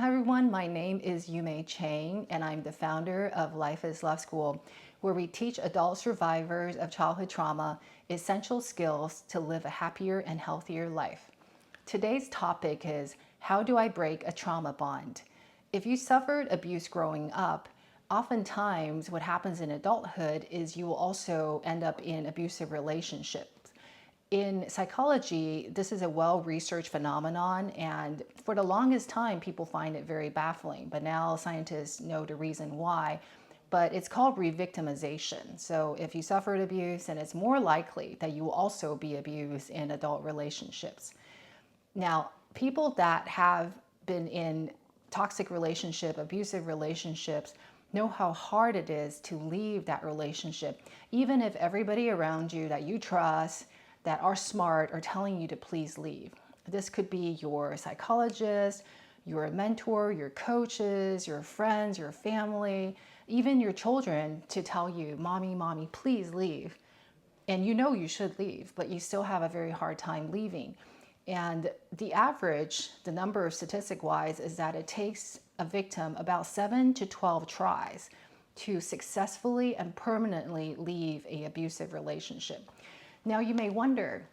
Hi everyone, my name is Yume Chang and I'm the founder of Life is Love School, where we teach adult survivors of childhood trauma essential skills to live a happier and healthier life. Today's topic is, how do I break a trauma bond? If you suffered abuse growing up, oftentimes what happens in adulthood is you will also end up in abusive relationships. In psychology, this is a well-researched phenomenon, and for the longest time, people find it very baffling. But now scientists know the reason why. But it's called re-victimization. So if you suffered abuse, then it's more likely that you will also be abused in adult relationships. Now, people that have been in toxic relationship, abusive relationships, know how hard it is to leave that relationship, even if everybody around you that you trust, that are smart, are telling you to please leave. This could be your psychologist, your mentor, your coaches, your friends, your family, even your children to tell you, mommy, please leave. And you know you should leave, but you still have a very hard time leaving. And the average, the number statistic-wise, is that it takes a victim about 7 to 12 tries to successfully and permanently leave an abusive relationship. Now you may wonder,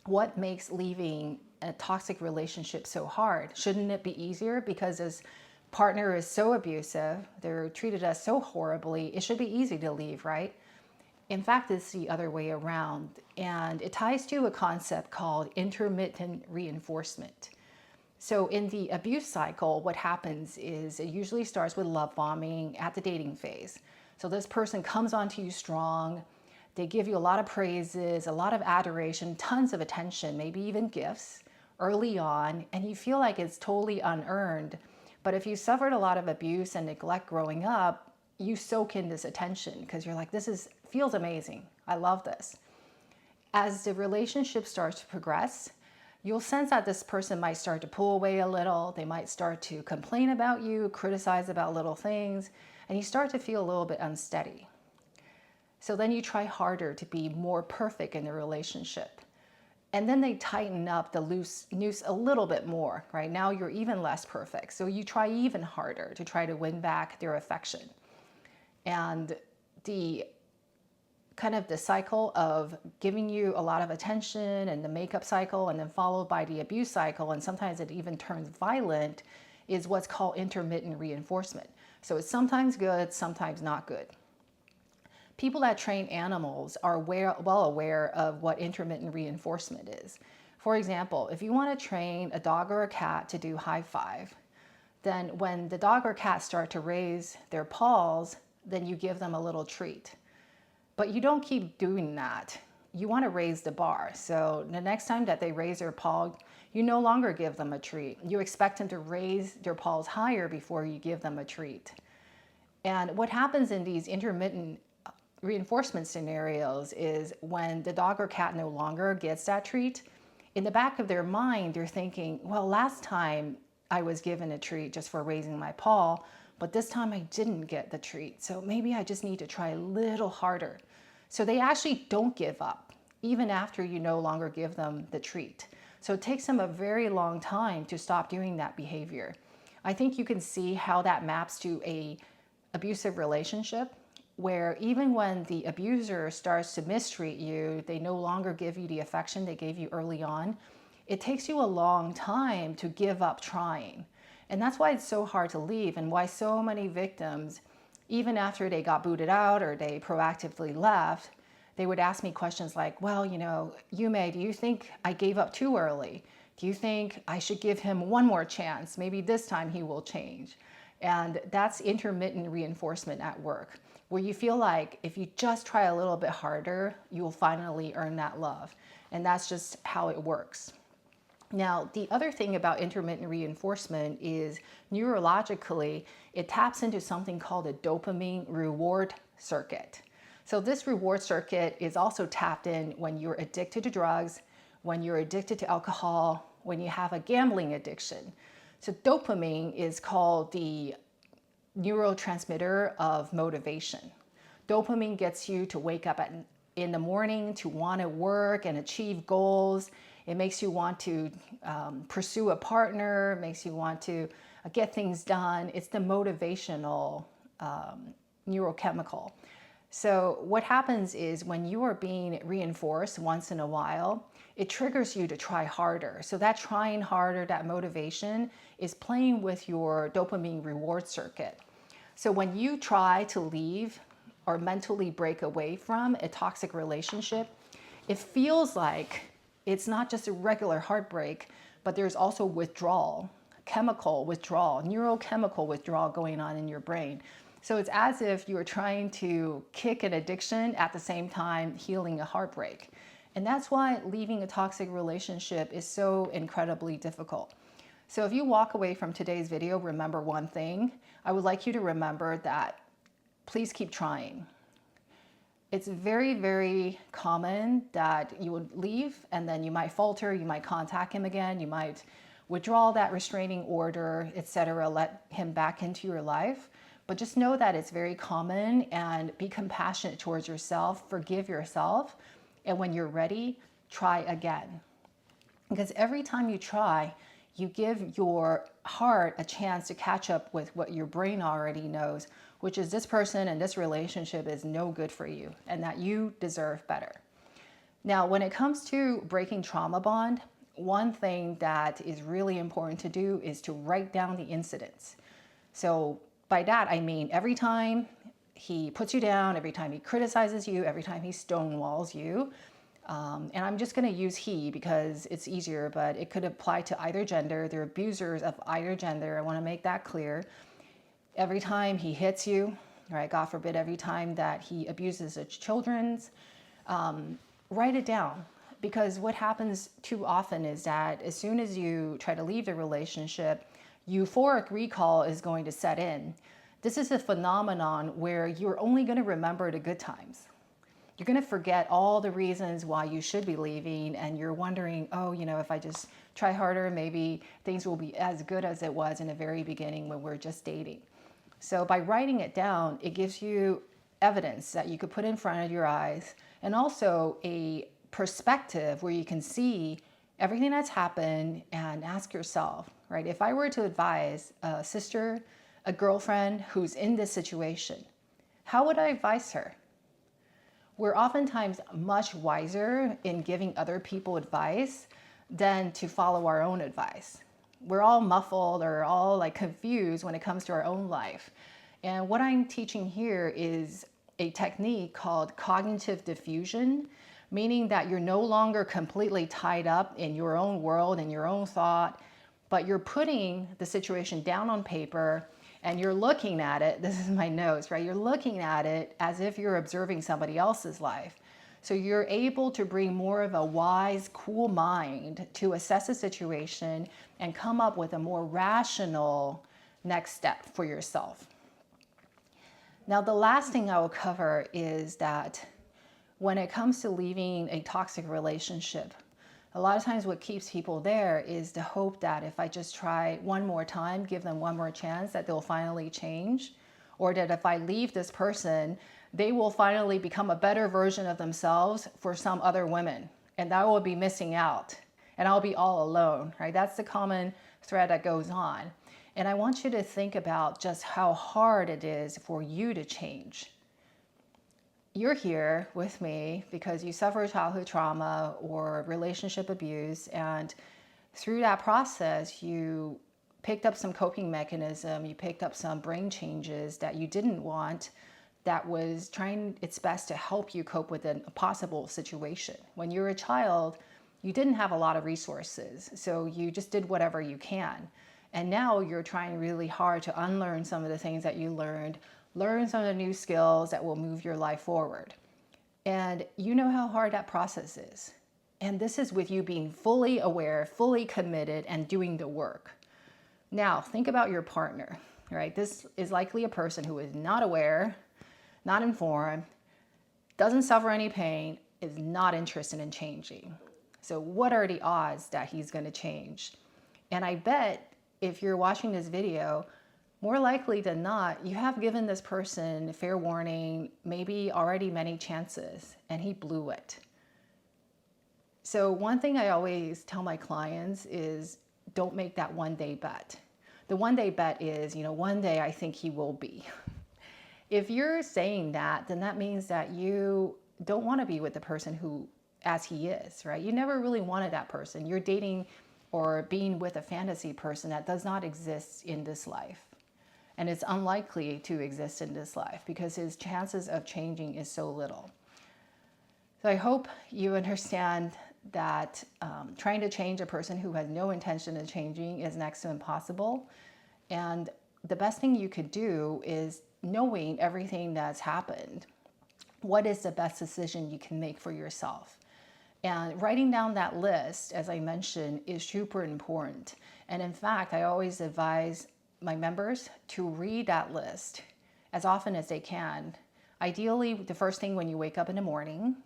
what makes leaving a toxic relationship so hard? Shouldn't it be easier because his partner is so abusive, they're treated us so horribly, it should be easy to leave, right? In fact, it's the other way around, and it ties to a concept called intermittent reinforcement. So in the abuse cycle, what happens is it usually starts with love bombing at the dating phase. So this person comes onto you strong, they give you a lot of praises, a lot of adoration, tons of attention, maybe even gifts early on, and you feel like it's totally unearned. But if you suffered a lot of abuse and neglect growing up, you soak in this attention because you're like, feels amazing. I love this. As the relationship starts to progress, you'll sense that this person might start to pull away a little. They might start to complain about you, criticize about little things, and you start to feel a little bit unsteady. So then you try harder to be more perfect in the relationship. And then they tighten up the noose a little bit more, right? Now you're even less perfect. So you try even harder to try to win back their affection. And the cycle of giving you a lot of attention and the makeup cycle and then followed by the abuse cycle, and sometimes it even turns violent, is what's called intermittent reinforcement. So it's sometimes good, sometimes not good. People that train animals are well aware of what intermittent reinforcement is. For example, if you want to train a dog or a cat to do high five, then when the dog or cat start to raise their paws, then you give them a little treat. But you don't keep doing that. You want to raise the bar. So the next time that they raise their paw, you no longer give them a treat. You expect them to raise their paws higher before you give them a treat. And what happens in these intermittent reinforcement scenarios is when the dog or cat no longer gets that treat, in the back of their mind, they're thinking, well, last time I was given a treat just for raising my paw, but this time I didn't get the treat. So maybe I just need to try a little harder. So they actually don't give up, even after you no longer give them the treat. So it takes them a very long time to stop doing that behavior. I think you can see how that maps to an abusive relationship, where even when the abuser starts to mistreat you, they no longer give you the affection they gave you early on, it takes you a long time to give up trying. And that's why it's so hard to leave, and why so many victims, even after they got booted out or they proactively left, they would ask me questions like, well, Yume, do you think I gave up too early? Do you think I should give him one more chance? Maybe this time he will change. And that's intermittent reinforcement at work, where you feel like if you just try a little bit harder, you will finally earn that love. And that's just how it works. Now, the other thing about intermittent reinforcement is neurologically, it taps into something called a dopamine reward circuit. So this reward circuit is also tapped in when you're addicted to drugs, when you're addicted to alcohol, when you have a gambling addiction. So dopamine is called the neurotransmitter of motivation. Dopamine gets you to wake up in the morning to want to work and achieve goals. It makes you want to pursue a partner, makes you want to get things done. It's the motivational neurochemical. So what happens is when you are being reinforced once in a while, it triggers you to try harder. So that trying harder, that motivation is playing with your dopamine reward circuit. So when you try to leave or mentally break away from a toxic relationship, it feels like it's not just a regular heartbreak, but there's also withdrawal, chemical withdrawal, neurochemical withdrawal going on in your brain. So it's as if you're trying to kick an addiction at the same time healing a heartbreak. And that's why leaving a toxic relationship is so incredibly difficult. So if you walk away from today's video, remember one thing. I would like you to remember that please keep trying. It's very, very common that you would leave and then you might falter, you might contact him again, you might withdraw that restraining order, etc., let him back into your life. But just know that it's very common, and be compassionate towards yourself, forgive yourself, and when you're ready, try again. Because every time you try, you give your heart a chance to catch up with what your brain already knows, which is this person and this relationship is no good for you and that you deserve better. Now, when it comes to breaking trauma bond, one thing that is really important to do is to write down the incidents. So by that, I mean every time he puts you down, every time he criticizes you, every time he stonewalls you, and I'm just going to use he because it's easier, but it could apply to either gender. They're abusers of either gender. I want to make that clear. Every time he hits you, right? God forbid, every time that he abuses his children, write it down. Because what happens too often is that as soon as you try to leave the relationship, euphoric recall is going to set in. This is a phenomenon where you're only going to remember the good times. You're going to forget all the reasons why you should be leaving, and you're wondering, oh, if I just try harder, maybe things will be as good as it was in the very beginning when we're just dating. So by writing it down, it gives you evidence that you could put in front of your eyes, and also a perspective where you can see everything that's happened and ask yourself, right? If I were to advise a sister, a girlfriend who's in this situation, how would I advise her? We're oftentimes much wiser in giving other people advice than to follow our own advice. We're all muffled or all like confused when it comes to our own life. And what I'm teaching here is a technique called cognitive diffusion, meaning that you're no longer completely tied up in your own world and your own thought, but you're putting the situation down on paper and you're looking at it. This is my notes, right? You're looking at it as if you're observing somebody else's life. So you're able to bring more of a wise, cool mind to assess a situation and come up with a more rational next step for yourself. Now, the last thing I will cover is that when it comes to leaving a toxic relationship, a lot of times what keeps people there is the hope that if I just try one more time, give them one more chance, that they'll finally change, or that if I leave this person, they will finally become a better version of themselves for some other women, and I will be missing out, and I'll be all alone, right? That's the common thread that goes on. And I want you to think about just how hard it is for you to change. You're here with me because you suffered childhood trauma or relationship abuse, and through that process, you picked up some coping mechanism, you picked up some brain changes that you didn't want, that was trying its best to help you cope with a possible situation. When you were a child, you didn't have a lot of resources, so you just did whatever you can. And now you're trying really hard to unlearn some of the things that you learned, learn some of the new skills that will move your life forward. And you know how hard that process is. And this is with you being fully aware, fully committed, and doing the work. Now, think about your partner, right? This is likely a person who is not aware, not informed, doesn't suffer any pain, is not interested in changing. So what are the odds that he's going to change? And I bet if you're watching this video, more likely than not, you have given this person fair warning, maybe already many chances, and he blew it. So one thing I always tell my clients is don't make that one day bet. The one day bet is, one day I think he will be. If you're saying that, then that means that you don't want to be with the person who, as he is, right? You never really wanted that person. You're dating or being with a fantasy person that does not exist in this life. And it's unlikely to exist in this life because his chances of changing is so little. So I hope you understand that trying to change a person who has no intention of changing is next to impossible. And the best thing you could do is knowing everything that's happened. What is the best decision you can make for yourself? And writing down that list, as I mentioned, is super important. And in fact, I always advise my members to read that list as often as they can. Ideally, the first thing when you wake up in the morning,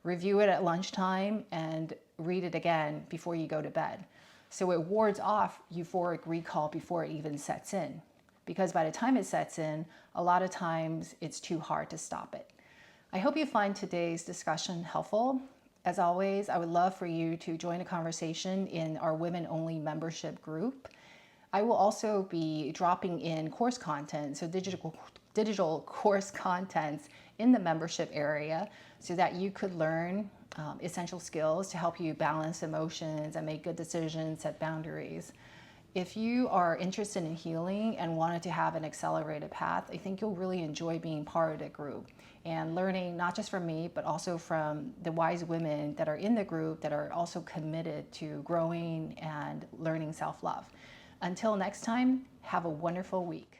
review it at lunchtime, and read it again before you go to bed. So it wards off euphoric recall before it even sets in. Because by the time it sets in, a lot of times it's too hard to stop it. I hope you find today's discussion helpful. As always, I would love for you to join a conversation in our women-only membership group. I will also be dropping in course content, so digital course contents in the membership area so that you could learn essential skills to help you balance emotions and make good decisions, set boundaries. If you are interested in healing and wanted to have an accelerated path, I think you'll really enjoy being part of the group and learning not just from me, but also from the wise women that are in the group that are also committed to growing and learning self-love. Until next time, have a wonderful week.